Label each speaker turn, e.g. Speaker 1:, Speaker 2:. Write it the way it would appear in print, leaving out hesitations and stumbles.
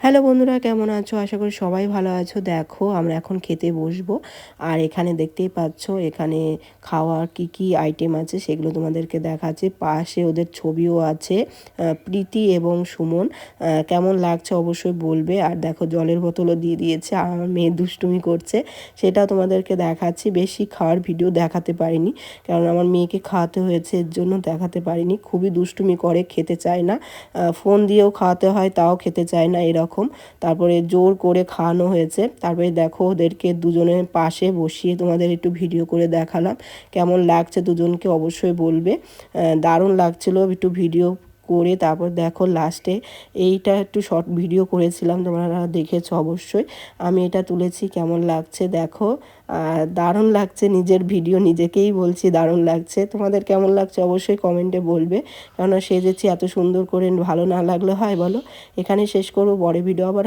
Speaker 1: Hello বন্ধুরা, কেমন আছো? আশা করি সবাই ভালো আছো। দেখো আমরা এখন খেতে বসবো। আর এখানে দেখতেই পাচ্ছ এখানে খাওয়ার কি কি আইটেম আছে সেগুলো তোমাদেরকে দেখাচ্ছি। পাশে ওদের ছবিও আছে, প্রীতি এবং সুমন। কেমন লাগছে অবশ্যই বলবে। আর দেখো জলের বোতলও দিয়ে দিয়েছে। আর আমার মেয়ে দুষ্টুমি করছে, সেটাও তোমাদেরকে দেখাচ্ছি। বেশি খাওয়ার ভিডিও দেখাতে পারিনি, কারণ আমার মেয়েকে খাওয়াতে হয়েছে, এর জন্য দেখাতে পারিনি। খুবই দুষ্টুমি করে, খেতে চায় না। ফোন দিয়েও খাওয়াতে হয়, তাও খেতে চায় না এরকম। তারপরে জোর করে খাওয়ানো হয়েছে। তারপরে দেখো ওদেরকে দুজনের পাশে বসিয়ে তোমাদের একটু ভিডিও করে দেখালাম। কেমন লাগছে দুজনকে অবশ্যই বলবে। দারুণ লাগছিল একটু ভিডিও করে। তারপর দেখো লাস্টে এইটা একটু শর্ট ভিডিও করেছিলাম, তোমরা দেখেছো অবশ্যই। আমি এটা তুলেছি, কেমন লাগছে দেখো। দারুণ লাগছে, নিজের ভিডিও নিজেকেই বলছি দারুণ লাগছে। তোমাদের কেমন লাগছে অবশ্যই কমেন্টে বলবে। কেননা সেজেছি এত সুন্দর করে, ভালো না লাগলে হয় বলো? এখানে শেষ করবো, পরে ভিডিও আবার